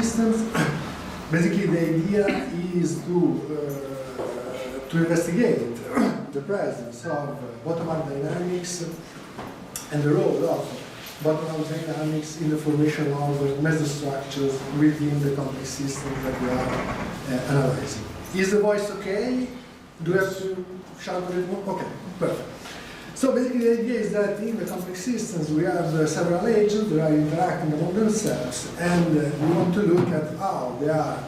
systems. Basically, the idea is to investigate the presence of bottom-up dynamics and the role of bottom-up dynamics in the formation of mesostructures within the complex system that we are analyzing. Is the voice okay? Do we have to shout a bit more? Okay, perfect. So basically the idea is that in the complex systems we have several agents that are interacting among themselves, and we want to look at how they are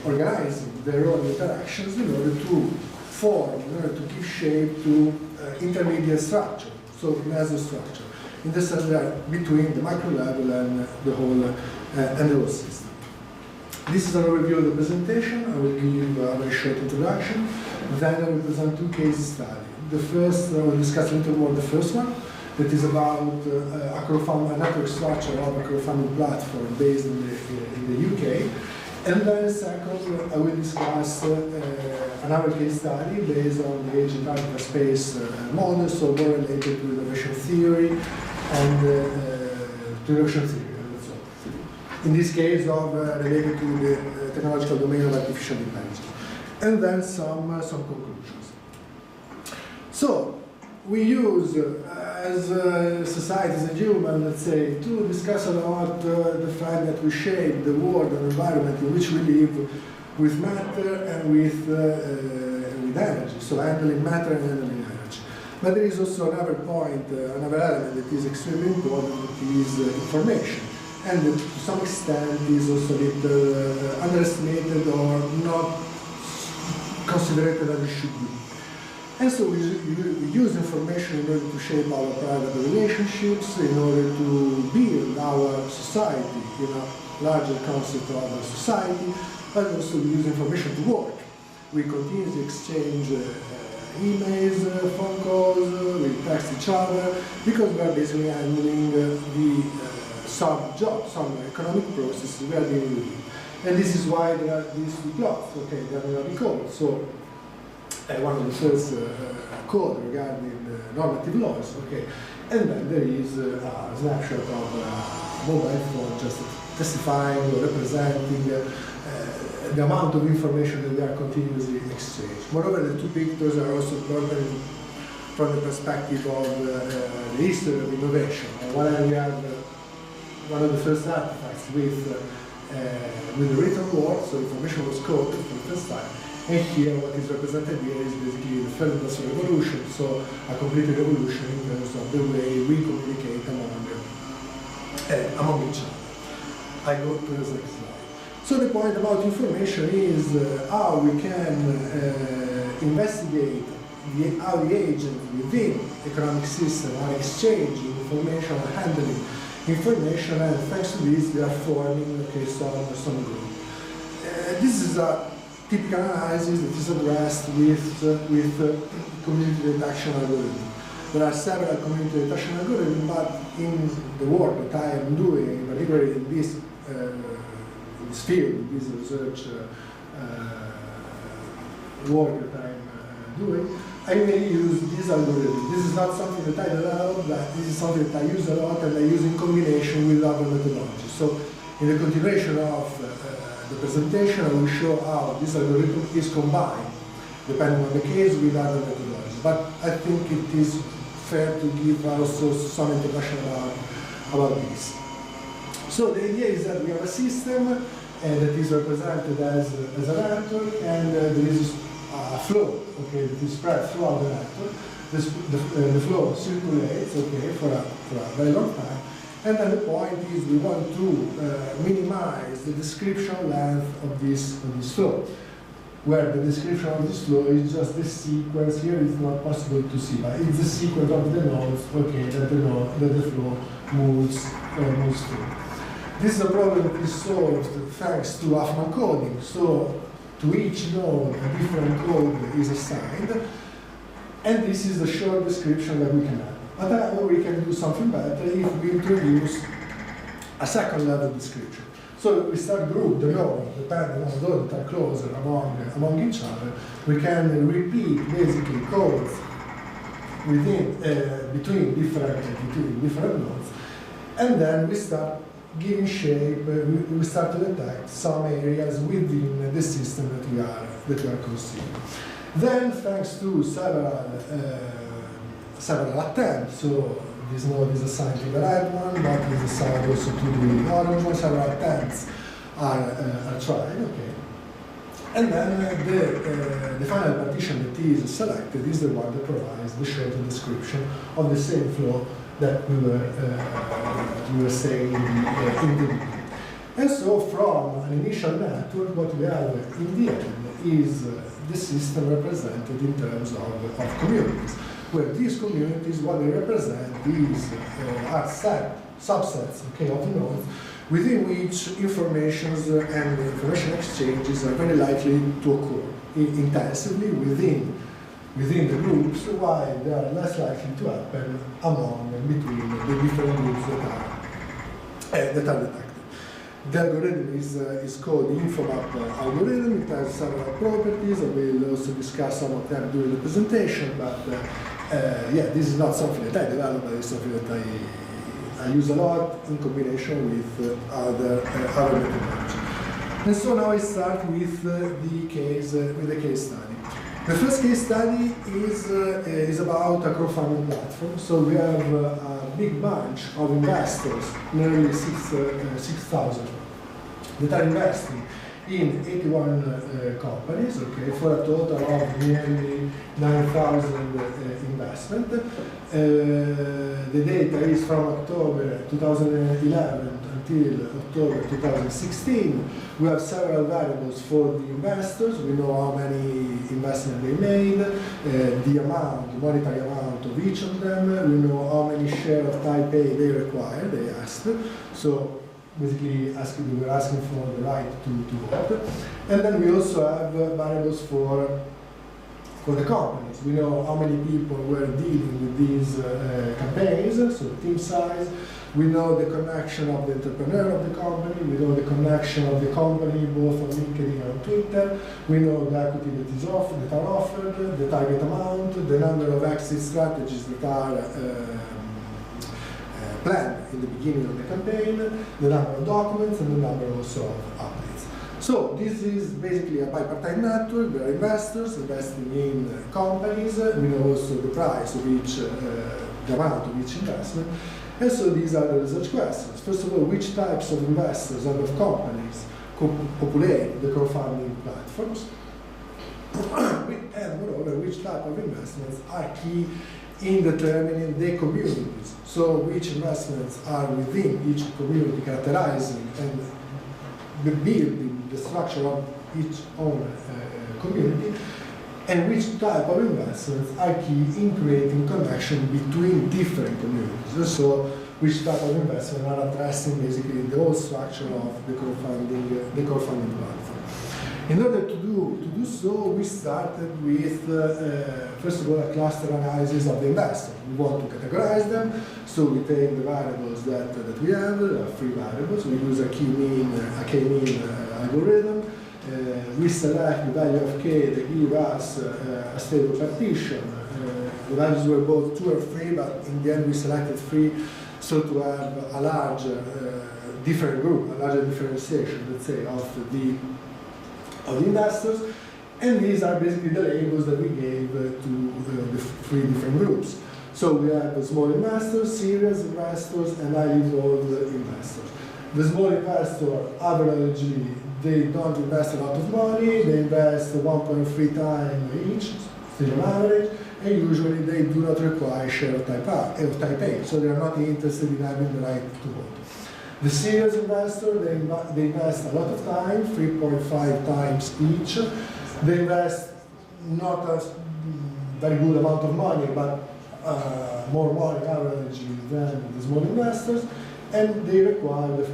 organizing their own interactions in order to form, in order to give shape to intermediate structure, so mesostructure. In the sense they are between the macro level and the whole system. This is an overview of the presentation. I will give a very short introduction. Then I will present two case studies. The first, I will discuss a little more the first one, that is about a network structure of a crowdfunding platform based in the UK. And then second, I will discuss another case study based on the agent hyperspace model, so more related to innovation theory and to innovation theory. In this case, related to the technological domain of artificial intelligence. And then some conclusions. So, we use, as a society, as a human, let's say, to discuss about the fact that we shape the world and environment in which we live with matter and with energy, so handling matter and handling energy. But there is also another point, another element that is extremely important, that is information. And to some extent is also a little underestimated or not considered as it should be. And so we use information in order to shape our private relationships, in order to build our society in a larger concept of a society, but also we use information to work. We continuously exchange emails, phone calls, we text each other, because we are basically handling some jobs, some economic processes we are dealing with. And this is why there are these two plots, okay, they are not code. So one of the first code regarding the normative laws, okay, and then there is a snapshot of mobile phone just testifying or representing the amount of information that they are continuously exchanged. Moreover, the two pictures are also important from the perspective of the history of innovation. One we have one of the first artifacts with the written word, so information was coded for the first time. And here, what is represented here is basically the third industrial revolution, so a complete revolution in terms of the way we communicate among each other. I go to the next slide. So the point about information is how we can investigate how the agents within economic system are exchanging information or handling information, and thanks to this they are forming some group. This is a typical analysis that is addressed with community detection algorithm. There are several community detection algorithms, but in the work that I am doing, particularly in this field, this research work that I'm doing, I may use this algorithm. This is not something that I developed, but this is something that I use a lot and I use in combination with other methodologies. So in the continuation of the presentation, I will show how this algorithm is combined, depending on the case, with other methodologies. But I think it is fair to give also some introduction about this. So the idea is that we have a system that is represented as a network, and there is a flow, okay, that is spread throughout the network. The flow circulates, okay, for a very long time. And then the point is we want to minimize the description length of this flow, where the description of this flow is just the sequence. Here it's not possible to see, but it's the sequence of the nodes, okay, that the flow moves through. This is a problem that is solved thanks to Huffman coding. So to each node a different code is assigned, and this is the short description that we can have. But we can do something better if we introduce a second level description. So we start group the node, depending on those that are closer among each other. We can repeat basically codes between different nodes, and then we start giving shape, we start to detect some areas within the system that we are considering. Then, thanks to several attempts, so this node is assigned to the red one, but is assigned also to the orange one. Several attempts are tried, okay. And then the final partition that is selected is the one that provides the short description of the same flow that we were saying in the beginning. And so from an initial network, what we have in the end is the system represented in terms of communities, where these communities, what they represent is are subsets, okay, of nodes within which informations and information exchanges are very likely to occur intensively within the groups, while they are less likely to happen among and between the different groups that are detected. The algorithm is called the InfoMap algorithm. It has several properties. I will also discuss some of them during the presentation, but yeah, this is not something that I developed, but it's something that I use a lot in combination with other methodologies. And so now I start with the case study. The first case study is about a crowdfunding platform. So we have a big bunch of investors, nearly 6,000, that are investing in 81 companies, okay, for a total of nearly 9,000 investment. The data is from October 2011 until October 2016. We have several variables for the investors. We know how many investments they made, the monetary amount of each of them. We know how many shares of type A they require, they asked. So basically we were asking for the right to vote. And then we also have variables for the companies. We know how many people were dealing with these campaigns, so team size. We know the connection of the entrepreneur of the company. We know the connection of the company both on LinkedIn and on Twitter. We know the equity that are offered, the target amount, the number of exit strategies that are planned in the beginning of the campaign, the number of documents, and the number also of updates. So this is basically a bipartite network. There are investors investing in companies. We know also the price of each, the amount of each investment. And so these are the research questions. First of all, which types of investors and of companies populate the crowdfunding platforms? And moreover, which type of investments are key in determining the communities. So which investments are within each community characterizing and building the structure of each own community, and which type of investments are key in creating connection between different communities. So which type of investment are addressing basically the whole structure of the crowdfunding platform. In order to do so, we started with, first of all, a cluster analysis of the investors. We want to categorize them, so we take the variables that we have, three variables. We use a k-mean algorithm. We select the value of k that give us a stable partition. The values were both 2 or 3, but in the end we selected 3, so to have a larger different group, a larger differentiation, let's say, of the investors. And these are basically the labels that we gave to the 3 different groups. So we have the small investors, serious investors, and highly involved investors. The small investor, averagely, they don't invest a lot of money. They invest 1.3 times each, still on average, and usually they do not require share of type A, so they are not interested in having the right to vote. The serious investor, they invest a lot of time, 3.5 times each. They invest not a very good amount of money, but more money averagely than the small investors, and they require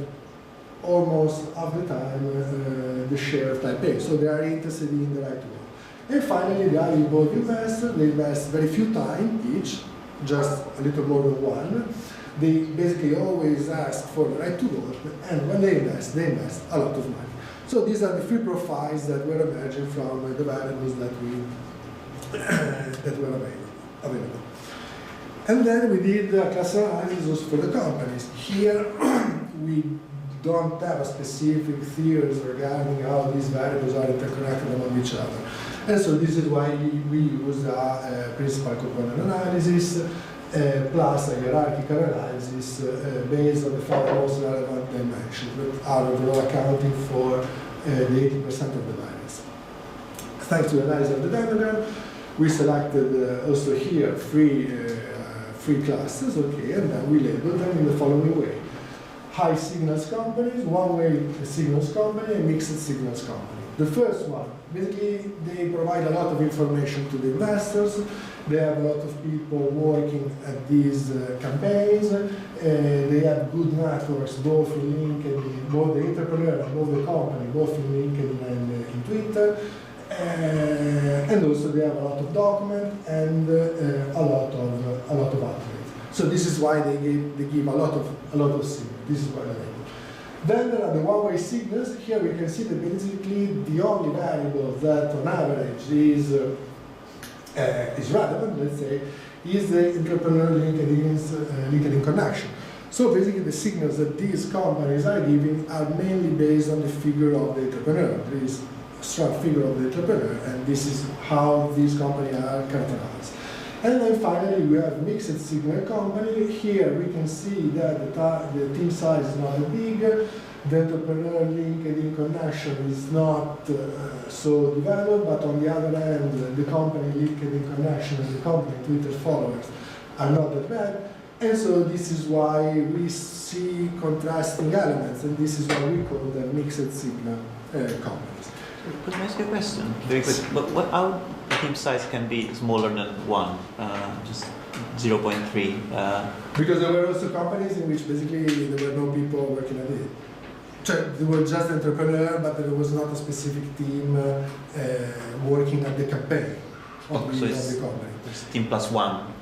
almost half the time the share of type A, so they are interested in the right to vote. And finally, the highly involved investor, they invest very few times each, just a little more than 1. They basically always ask for the right to vote, and when they invest a lot of money. So these are the 3 profiles that were emerging from the variables that were available. And then we did a cluster analysis for the companies. Here we don't have a specific theories regarding how these variables are interconnected among each other. And so this is why we use a principal component analysis plus a hierarchical analysis based on the 5 most relevant dimensions that are overall accounting for the 80% of the variance. Thanks to the analysis of the diagram, we selected also here three classes, okay, and then we labeled them in the following way. High signals companies, one-way signals company, and mixed signals company. The first one, basically they provide a lot of information to the investors. They have a lot of people working at these campaigns. They have good networks both in LinkedIn, both the entrepreneur and both the company, both in LinkedIn and in Twitter. And also they have a lot of documents and a lot of athletes. So this is why they give a lot of signals. This is why they do. Then there are the one-way signals. Here we can see that basically the only variable that on average is relevant, let's say, is the entrepreneur LinkedIn connection. So basically the signals that these companies are giving are mainly based on the figure of the entrepreneur. There is a strong figure of the entrepreneur, and this is how these companies are characterized. And then finally we have mixed signal company. Here we can see that the team size is not that big. The entrepreneur LinkedIn connection is not so developed, but on the other hand, the company LinkedIn connection and the company Twitter followers are not that bad. And so this is why we see contrasting elements, and this is why we call them mixed signal companies. Could I ask you a question? Very quick. What how team size can be smaller than 1, just 0.3? Because there were also companies in which basically there were no people working at it. There were just entrepreneurs, but there was not a specific team working at the campaign of the company. It's team plus 1.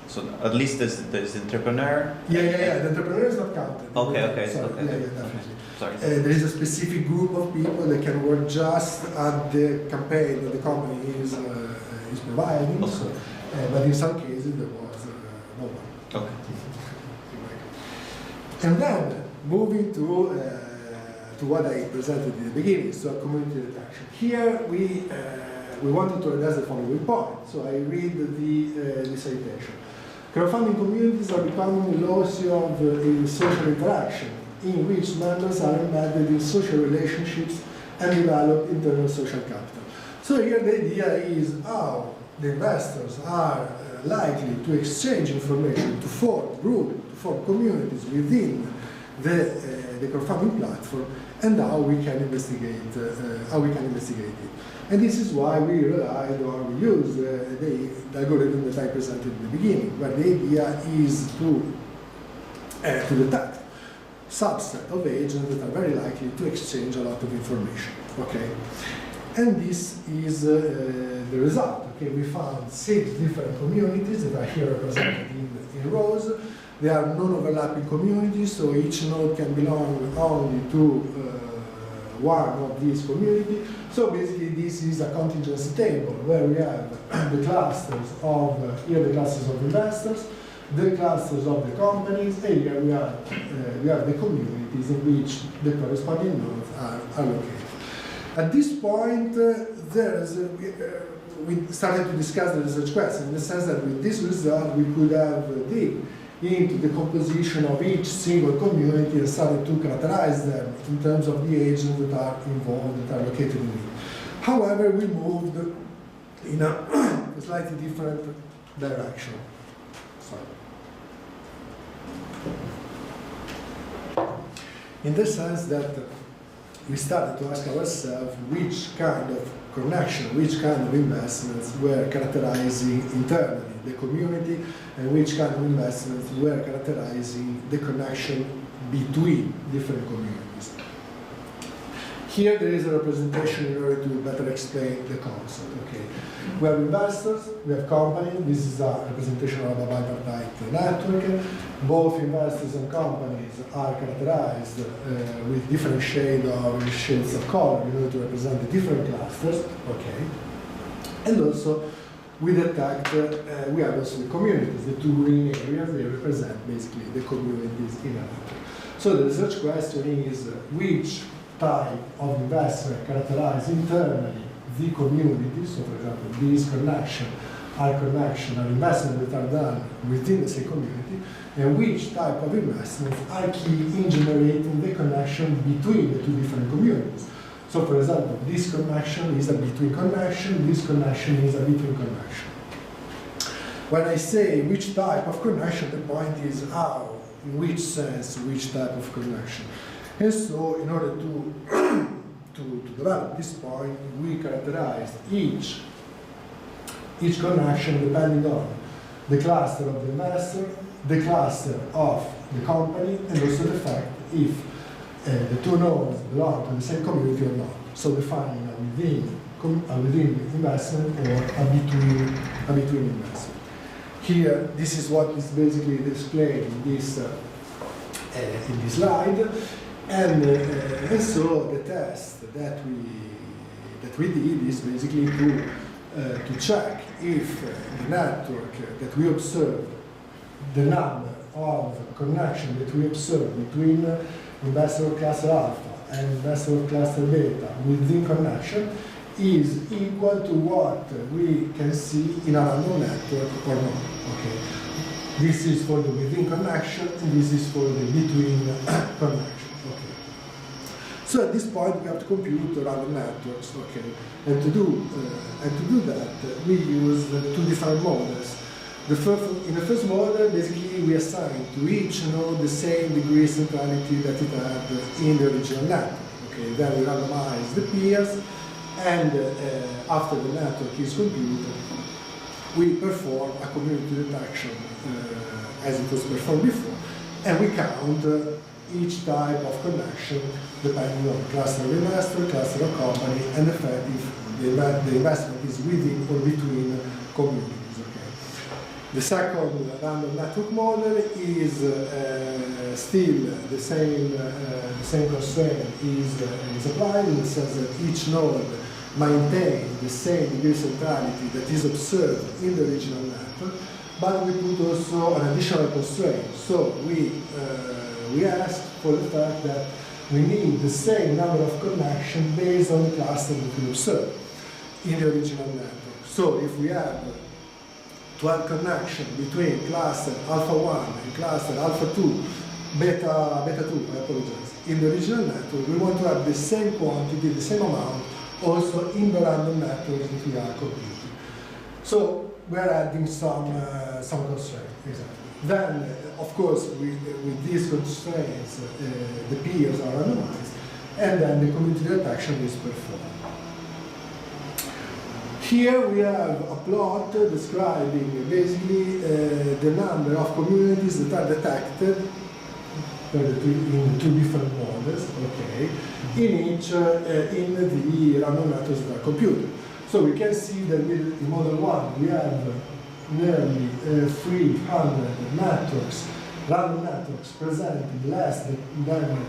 So at least there's entrepreneur. Yeah. The entrepreneur is not counted. Okay. Sorry. Okay. Yeah, definitely. Sorry. There is a specific group of people that can work just at the campaign that the company is providing. Okay. So, but in some cases there was no one. Okay. And then moving to what I presented in the beginning, so community detection. Here we wanted to address the following point. So I read the citation. Crowdfunding communities are becoming loads of social interaction in which members are embedded in social relationships and develop internal social capital. So here the idea is how the investors are likely to exchange information, to form groups, to form communities within the crowdfunding platform, and how we can investigate it. And this is why we relied or we used the algorithm that I presented in the beginning, where the idea is to detect subset of agents that are very likely to exchange a lot of information. Okay, and this is the result. Okay, we found 6 different communities that are here represented in rows. They are non-overlapping communities, so each node can belong only to one of these communities. So basically this is a contingency table where we have the clusters of, here the clusters of investors, the clusters of the companies, and here we have the communities in which the corresponding nodes are located. At this point, we started to discuss the research question in the sense that with this result we could have dig into the composition of each single community and started to characterize them in terms of the agents that are involved, that are located in it. However, we moved in a slightly different direction. Sorry. In the sense that we started to ask ourselves which kind of connection, which kind of investments were characterizing internally the community, and which kind of investments were characterizing the connection between different communities. Here there is a representation in order to better explain the concept. Okay, we have investors, we have companies. This is a representation of a bipartite network. Both investors and companies are characterized with different shades of color in order to represent the different clusters. Okay, and also we detect, we have also the communities, the 2 green areas. They represent basically the communities in a network. So the research question is which type of investor characterize internally the community. So for example, these connection are investments that are done within the same community, and which type of investments are key in generating the connection between the two different communities. So for example, this connection is a between connection, this connection is a between connection. When I say which type of connection, the point is how, in which sense, which type of connection. And so in order to develop this point, we characterize each connection depending on the cluster of the investor, the cluster of the company, and also the fact if the two nodes belong to the same community or not. So defining a within investment or a between investment. Here, this is what is basically displayed in this slide, and so the test that we did is basically to check if the network that we observed, the number of connections that we observe between investor cluster alpha and investor cluster beta within connection is equal to what we can see in a random network or not. Okay. This is for the within connection, and this is for the between connection. Okay. So at this point we have to compute random networks. Okay. And to do that, we use two different models. In the first model, basically we assign to each node the same degree of centrality that it had in the original network. Okay. Then we randomize the peers, and after the network is computed, we perform a community detection as it was performed before, and we count each type of connection depending on cluster of investor, cluster of company, and the fact if the investment is within or between communities. Okay. The second random network model is still the same constraint is applied, in the sense that each node maintains the same degree of centrality that is observed in the original network, but we put also an additional constraint. So we ask for the fact that we need the same number of connections based on the cluster that we observe in the original network. So if we have 12 connections between cluster alpha 1 and cluster alpha 2, beta 2, I apologize, in the original network, we want to have the same quantity, the same amount, also in the random networks that we are computing. So we're adding some constraints, exactly. Then, of course, with these constraints, the peers are randomized, and then the community detection is performed. Here we have a plot describing basically the number of communities that are detected in two different models, okay, in the random networks that are computed. So we can see that in model 1 we have nearly 300 networks, random networks presenting less than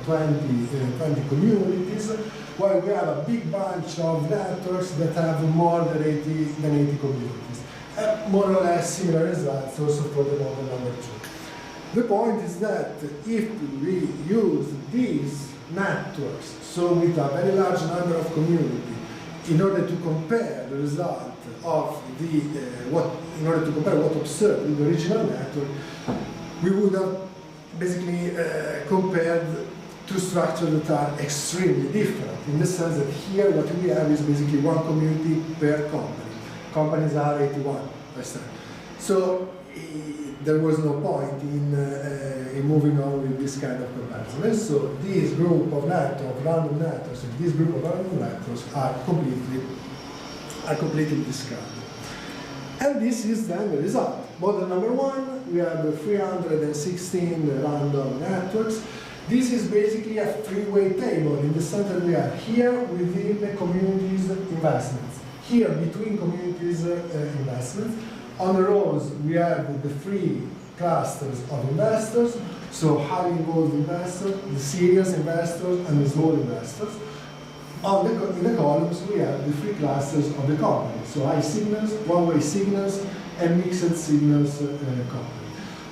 20 communities, while we have a big bunch of networks that have more than 80 communities. More or less similar results also for the model number 2. The point is that if we use these networks, so with a very large number of communities, in order to compare the result of in order to compare what observed in the original network, we would have basically compared two structures that are extremely different, in the sense that here what we have is basically one community per company. Companies are 81%. So there was no point in moving on with this kind of comparison. And so this group of random networks and this group of random networks are completely discarded. And this is then the result. Model number 1, we have 316 random networks. This is basically a three-way table in the sense that we have here within the communities investments, here between communities investments. On the rows, we have the three clusters of investors, so highly involved investors, the serious investors, and the small investors. In the columns, we have the three clusters of the company, so high signals, one-way signals, and mixed signals company.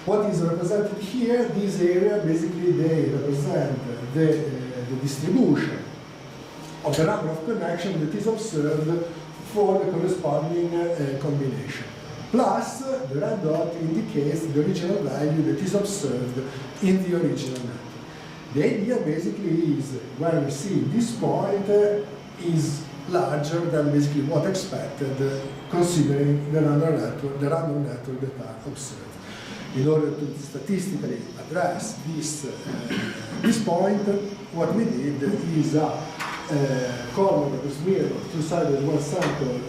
What is represented here, this area, basically they represent the distribution of the number of connections that is observed for the corresponding combination. Plus, the red dot indicates the original value that is observed in the original network. The idea basically is when we see this point is larger than basically what expected, considering the random network that are observed. In order to statistically address this point, what we did is a column that is mirrored two-sided one sample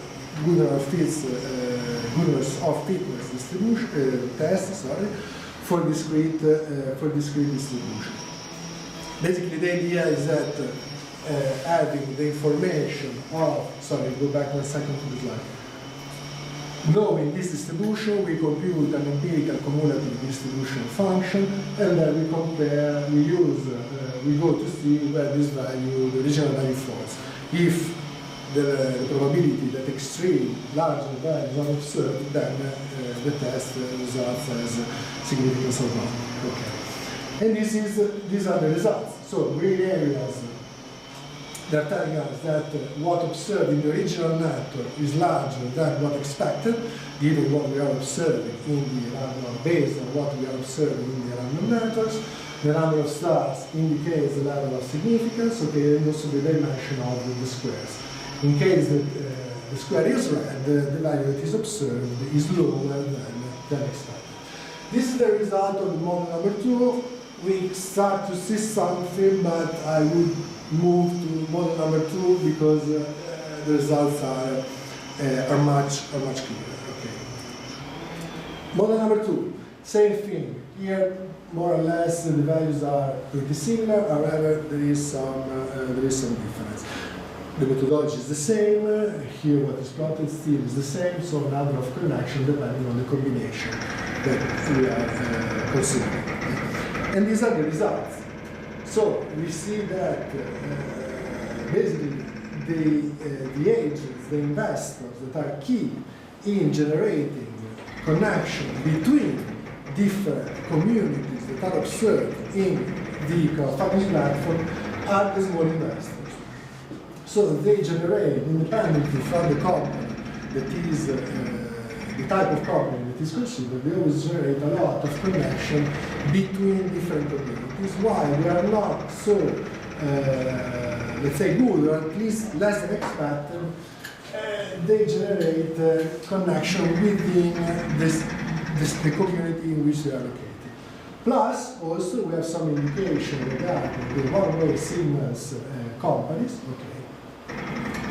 Goodness of fitness distribution test, for discrete distribution. Basically, the idea is that having the information of, go back 1 second to the slide. Knowing this distribution, we compute an empirical cumulative distribution function, and then we compare, we go to see where this value, the original value falls. If the probability that extreme larger values are observed, then the test results as significance of 1. Okay. And these are the results. So green areas, they're telling us that what observed in the original network is larger than what expected, given what we are observing in the random, based on what we are observing in the random networks. The number of stars indicates the level of significance, okay, and also the dimension of the squares. In case that the square is red, the value that is observed is lower than expected. This is the result of the model number 2. We start to see something, but I would move to model number 2 because the results are much clearer. Okay. Model number 2, same thing. Here, more or less, the values are pretty similar. However, there is some difference. The methodology is the same. Here, what is plotted still is the same. So, number of connections depending on the combination that we are considering. And these are the results. So we see that basically the agents, the investors that are key in generating connection between different communities that are observed in the crowdfunding platform are the small investors. So they generate independently from the company that is the type of company that is considered, they always generate a lot of connection between different communities. Why? They are not so, let's say, good, or at least less than expected. They generate connection within the community in which they are located. Plus, also, we have some indication regarding the one-way signals companies. Okay.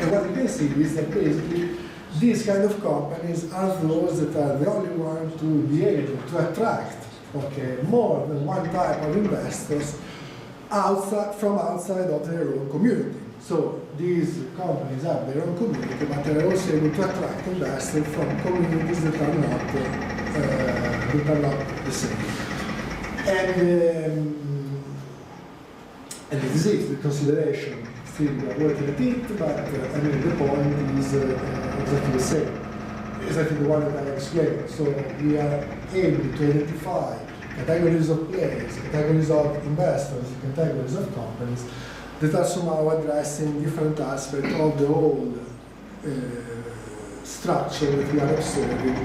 And what you can see is that basically these kind of companies are those that are the only ones to be able to attract, okay, more than one type of investors from outside of their own community. So these companies have their own community, but they're also able to attract investors from communities that are not the same. And this is the consideration. Still, we are working at it, but I mean, the point is exactly the same, exactly the one that I explained. So we are able to identify categories of players, categories of investors, categories of companies that are somehow addressing different aspects of the whole structure that we are observing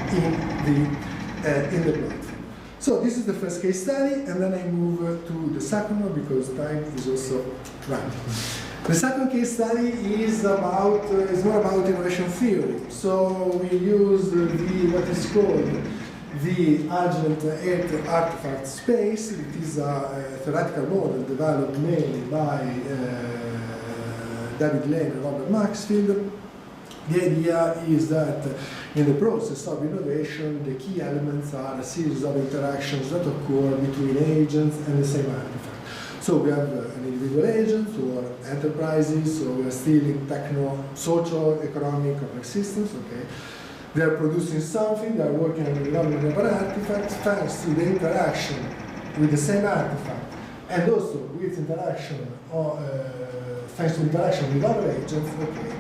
in the platform. So this is the first case study, and then I move to the second one because time is also running. The second case study is more about innovation theory. So we use what is called the Agent Artifact Space. It is a theoretical model developed mainly by David Lane and Robert Maxfield. The idea is that in the process of innovation, the key elements are a series of interactions that occur between agents and the same artifact. So we have an individual agent or enterprises, so we are still in social, economic, complex systems, okay? They are producing something, they are working on the development of an artifact thanks to the interaction with the same artifact and also with interaction, thanks to interaction with other agents, okay?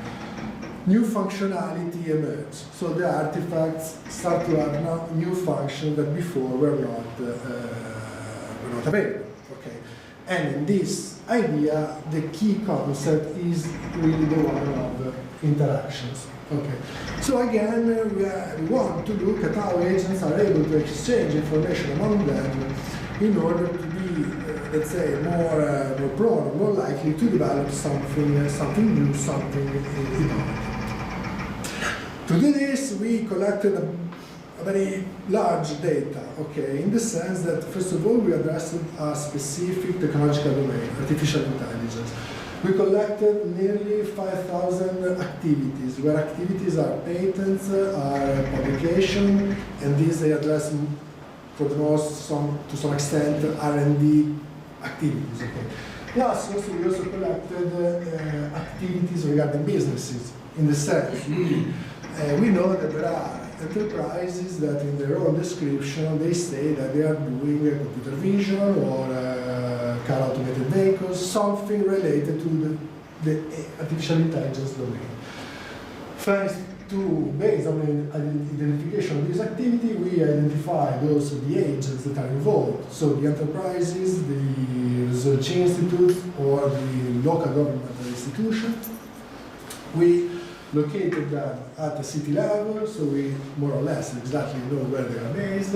new functionality emerge. So the artifacts start to have now new functions that before were not available. Okay, and in this idea, the key concept is really the one of interactions. Okay, so again, we want to look at how agents are able to exchange information among them in order to be, let's say, more prone, more likely to develop something new, something innovative. To do this, we collected a very large data, okay, in the sense that, first of all, we addressed a specific technological domain, artificial intelligence. We collected nearly 5,000 activities, where activities are patents, are publication, and these they address for the most, to some extent, R&D activities. Okay. Plus, also, we also collected activities regarding businesses, in the sense we know that there are enterprises that in their own description they say that they are doing computer vision or car automated vehicles, something related to the artificial intelligence domain. First, based on the identification of this activity, we identified also the agents that are involved, so the enterprises, the research institutes, or the local governmental institution. We located them at the city level, so we more or less exactly know where they are based,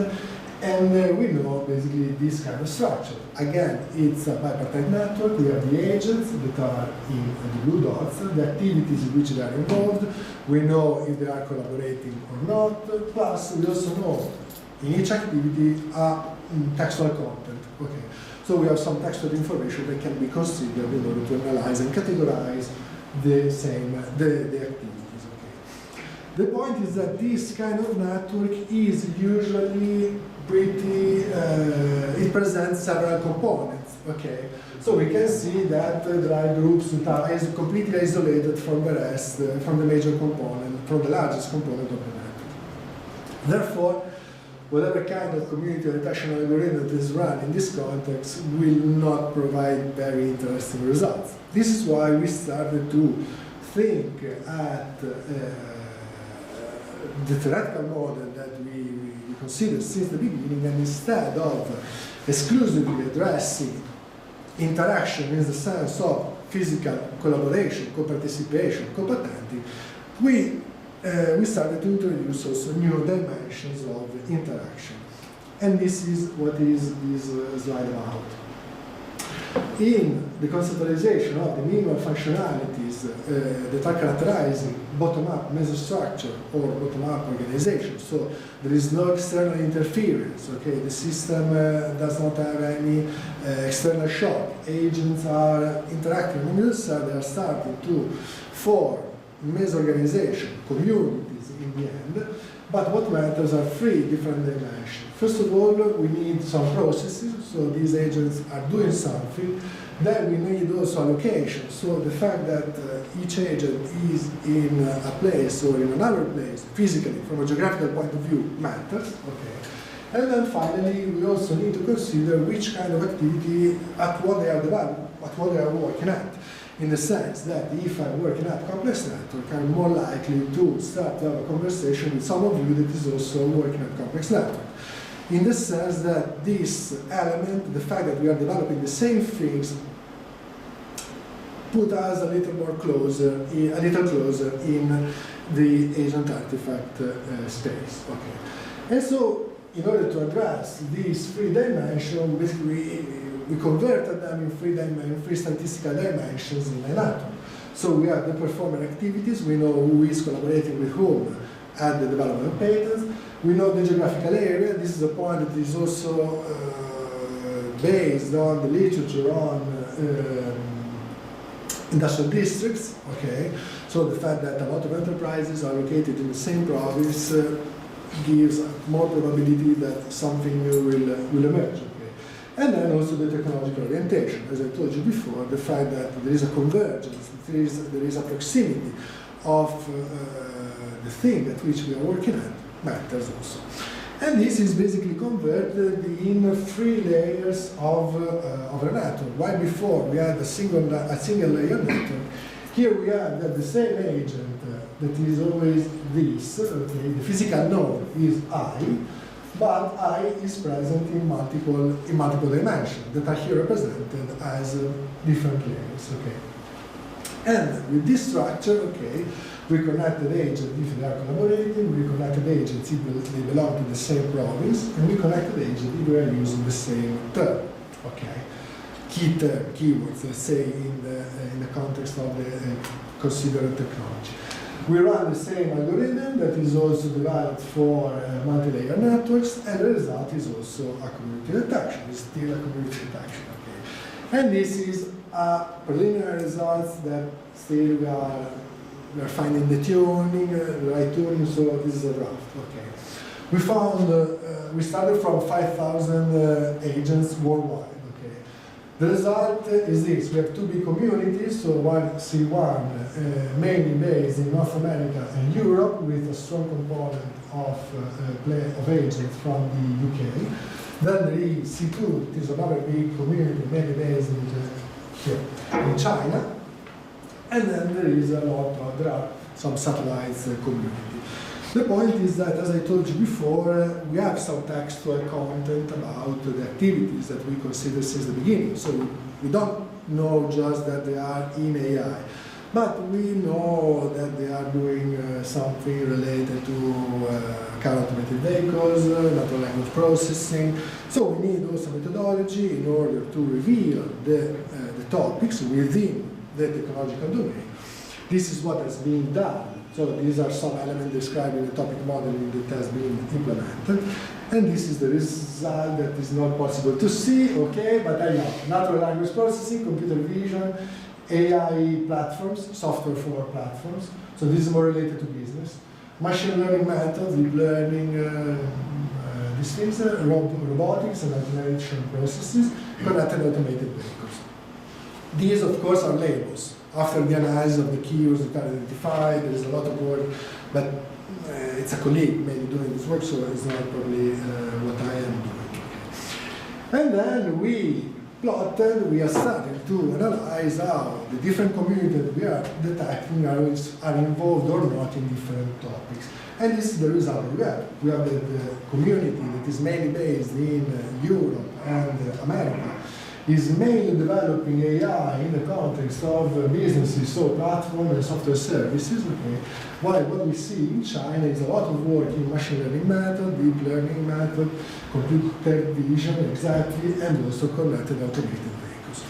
and we know basically this kind of structure. Again, it's a bipartite network. We have the agents that are in the blue dots, the activities in which they are involved. We know if they are collaborating or not. Plus, we also know in each activity textual content. Okay, so we have some textual information that can be considered in order to analyze and categorize the activities. Okay. The point is that this kind of network is usually pretty, it presents several components. Okay, so we can see that there are groups that are completely isolated from the rest, from the major component, from the largest component of the network. Therefore, whatever kind of community orientation algorithm is run in this context will not provide very interesting results. This is why we started to think at the theoretical model that we considered since the beginning, and instead of exclusively addressing interaction in the sense of physical collaboration, co-participation, co-patenting, we started to introduce also new dimensions of interaction. And this is what is this slide about. In the conceptualization of the minimal functionalities that are characterizing bottom-up mesostructure or bottom-up organization, so there is no external interference, okay? The system does not have any external shock. Agents are interacting on the side, they are starting to form meso-organization, communities in the end, but what matters are three different dimensions. First of all, we need some processes, so these agents are doing something. Then we need also allocation, so the fact that each agent is in a place or in another place, physically, from a geographical point of view, matters. Okay. And then finally, we also need to consider which kind of activity, at what they are developing, at what they are working at. In the sense that if I'm working at complex network, I'm more likely to start to have a conversation with some of you that is also working at complex network. In the sense that this element, the fact that we are developing the same things, put us a little closer in the agent artifact space. Okay. And so, in order to address these three dimensions, basically we converted them in three statistical dimensions in a network. So we have the performer activities, we know who is collaborating with whom at the development of patents, we know the geographical area. This is a point that is also based on the literature on industrial districts, okay? So the fact that a lot of enterprises are located in the same province gives more probability that something new will emerge. And then also the technological orientation. As I told you before, the fact that there is a convergence, there is a proximity of the thing at which we are working at matters also. And this is basically converted in three layers of a network. While before we had a single layer network, here we have that the same agent that is always this, okay, the physical node is I, but I is present in multiple dimensions that are here represented as different layers, okay. And with this structure, okay, we connected agents if they are collaborating, we connected agents if they belong to the same province, and we connected agents if we are using the same term, okay. Key term, keywords, let's say in the context of the considered technology. We run the same algorithm that is also developed for multi-layer networks, and the result is also a community detection. It's still a community detection, okay. And this is a preliminary results that still we are finding the tuning, the right tuning, so this is a draft, okay. We found, we started from 5,000 agents worldwide, okay. The result is this: we have two big communities, so one C1 mainly based in North America and Europe, with a strong component of agents from the UK. Then there is C2, it is another big community mainly based in China. And then there are some satellites community. The point is that, as I told you before, we have some textual content about the activities that we consider since the beginning. So we don't know just that they are in AI, but we know that they are doing something related to car automated vehicles, natural language processing. So we need also methodology in order to reveal the topics within the technological domain. This is what has been done. So these are some elements described in the topic modeling that has been implemented. And this is the result that is not possible to see, okay, but I know. Natural language processing, computer vision, AI platforms, software for platforms. So this is more related to business. Machine learning methods, deep learning, these things, robotics and automation processes, connected automated vehicles. These, of course, are labels. After the analysis of the keywords that are identified, there is a lot of work, but it's a colleague maybe doing this work, so it's not probably what I am doing. And then we are starting to analyze how the different communities that we are detecting are involved or not in different topics. And this is the result we have. We have the community that is mainly based in Europe and America, is mainly developing AI in the context of businesses, so platform and software services, okay? While what we see in China is a lot of work in machine learning method, deep learning method, computer vision, exactly, and also connected automated vehicles.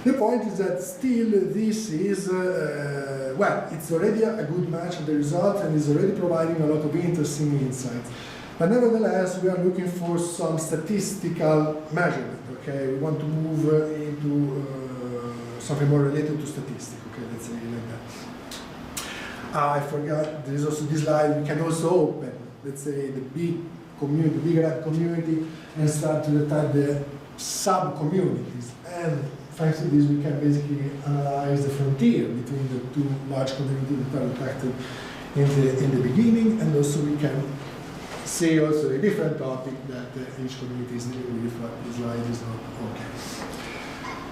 The point is that still this is, well, it's already a good match of the result and is already providing a lot of interesting insights. But nevertheless, we are looking for some statistical measurement. Okay, we want to move into something more related to statistics. Okay, let's say like that. I forgot. There is also this slide. We can also open, let's say, the big community, bigger community, and start to detect the sub-communities. And thanks to this, we can basically analyze the frontier between the two large communities that are detected in the beginning, and also we can see also a different topic that each community is dealing with, but this slide is not okay.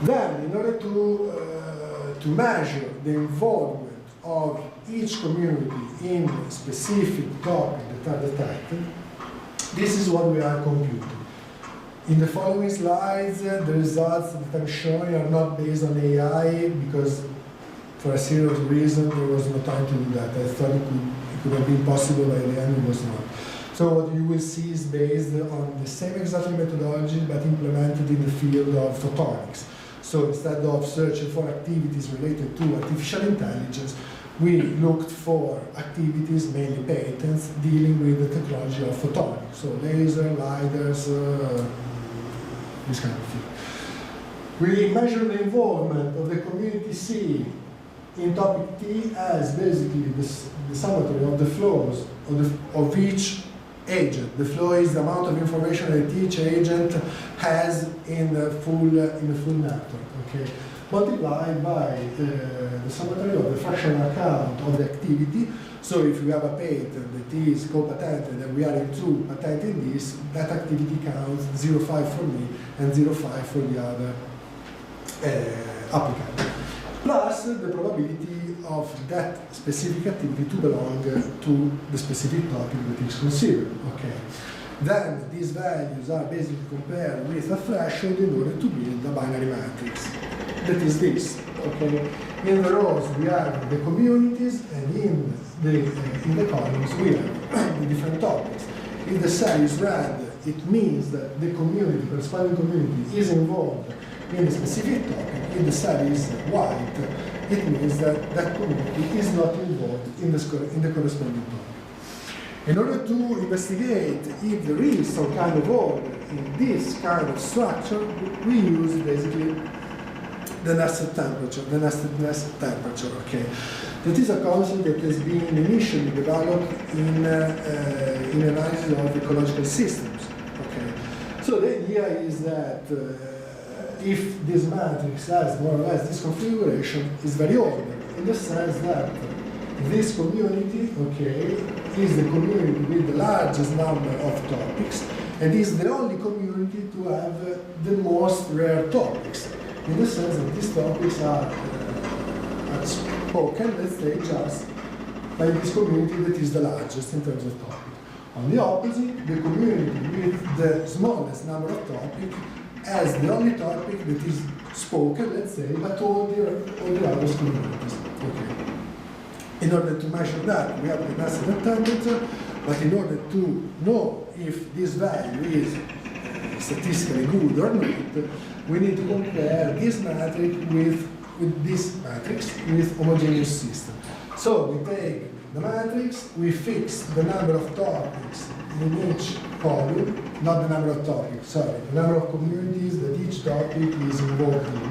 Then, in order to measure the involvement of each community in specific topics that are detected, this is what we are computing. In the following slides, the results that I'm showing are not based on AI because for a serious reason there was no time to do that. I thought it could have been possible, by the end it was not. So what you will see is based on the same exact methodology but implemented in the field of photonics. So instead of searching for activities related to artificial intelligence, we looked for activities, mainly patents, dealing with the technology of photonics. So laser, lidars, this kind of thing. We measure the involvement of the community C in topic T as basically the summatory of the flows of each agent. The flow is the amount of information that each agent has in the full network. Okay, multiplied by the summatory of the fractional account of the activity. So if we have a patent that is co-patented and we are into patenting this, that activity counts 0.5 for me and 0.5 for the other applicant. plus the probability of that specific activity to belong to the specific topic that is considered. Okay. Then these values are basically compared with a threshold in order to build a binary matrix. That is this. Okay. In the rows we have the communities, and in the columns we have the different topics. If the cell is red, it means that the community, corresponding community, is involved in a specific topic. If the cell is white, it means that that community is not involved in the corresponding topic. In order to investigate if there is some kind of order in this kind of structure, we use basically the nested temperature, okay? That is a concept that has been initially developed in analysis of ecological systems, okay? So the idea is that if this matrix has more or less this configuration, is very ordered, in the sense that this community, okay, is the community with the largest number of topics, and is the only community to have the most rare topics, in the sense that these topics are spoken, let's say, just by this community that is the largest in terms of topic. On the opposite, the community with the smallest number of topics has the only topic that is spoken, let's say, but all the other communities. Okay. In order to measure that, we have the nested temperature, but in order to know if this value is statistically good or not, we need to compare this matrix with this matrix with homogeneous system. So we take the matrix, we fix the number of topics in each column, not the number of topics, sorry, the number of communities that each topic is involved in.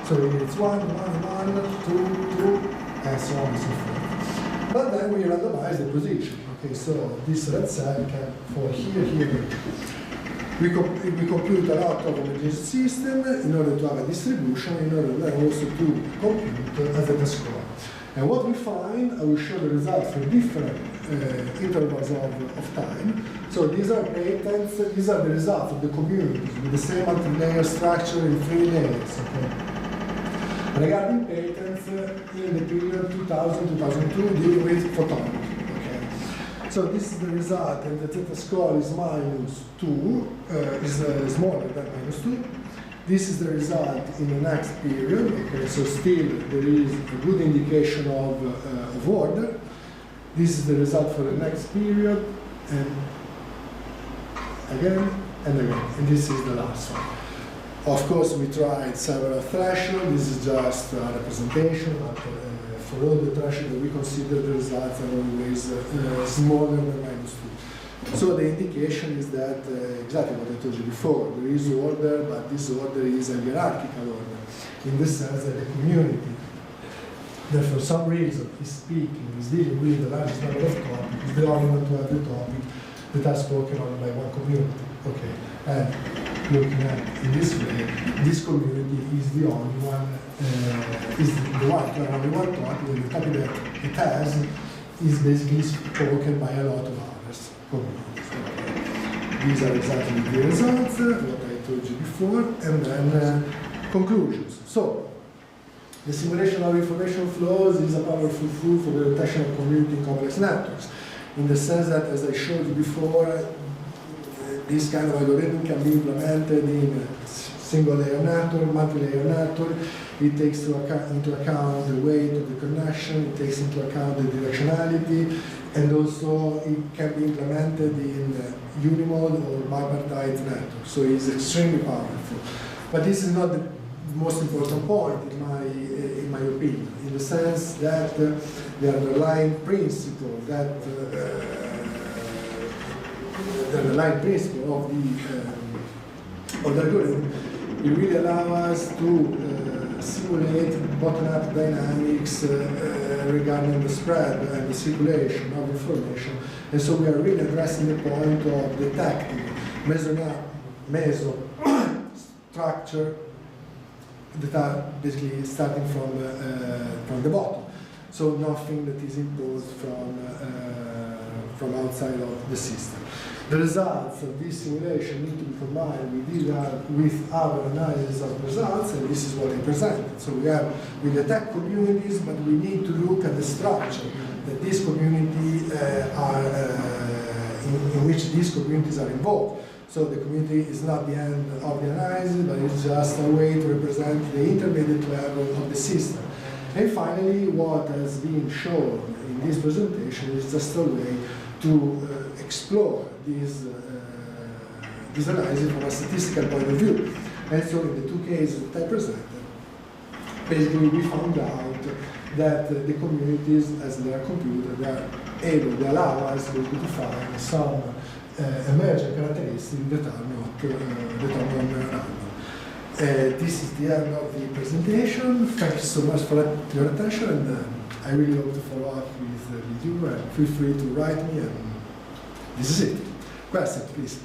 So it's 1, 1, 1, 2, 2, and so on and so forth. But then we randomize the position. Okay, so this red cell can fall here, here, here. We compute a lot of homogeneous system in order to have a distribution, in order then also to compute a zeta score. And what we find, I will show the results for different intervals of time. So these are patents, these are the results of the communities with the same multi-layer structure in 3 layers. Okay? Regarding patents, in the period 2000-2002, dealing with photonics. Okay? So this is the result, and the zeta score is -2, is smaller than -2. This is the result in the next period. Okay, so still there is a good indication of order. This is the result for the next period, and again and again. And this is the last one. Of course, we tried several thresholds. This is just a representation, but for all the thresholds that we consider, the results are always smaller than -2. So the indication is that, exactly what I told you before, there is order, but this order is a hierarchical order, in the sense that the community that for some reason is speaking, is dealing with the largest number of topics, is the only one to have the topic that are spoken only by one community. Okay, and looking at in this way, this community is the only one, is the one to have only one topic, and the topic that it has is basically spoken by a lot of others. Communities. Okay. These are exactly the results, what I told you before, and then conclusions. So, the simulation of information flows is a powerful tool for the detection of community in complex networks, in the sense that, as I showed you before, this kind of algorithm can be implemented in a single-layer network, multi-layer network. It takes into account the weight of the connection, it takes into account the directionality, and also it can be implemented in unimode or bipartite network. So it's extremely powerful. But this is not the most important point in my opinion, in the sense that the underlying principle that the underlying principle of the algorithm, it really allows us to simulate bottom-up dynamics regarding the spread and the circulation of information. And so we are really addressing the point of detecting meso-structure that are basically starting from the bottom. So nothing that is imposed from outside of the system. The results of this simulation need to be combined with our analysis of results, and this is what I presented. So we have with the tech communities, but we need to look at the structure that these community in which these communities are involved. So the community is not the end of the analysis, but it's just a way to represent the intermediate level of the system. And finally, what has been shown in this presentation is just a way to explore this analysis from a statistical point of view. And so in the two cases that I presented, basically we found out that the communities, as they are computed, they allow us to find some emergent characteristics that are not random. This is the end of the presentation. Thank you so much for your attention, and I really hope to follow up with you, and feel free to write me, and this is it. Questions, please.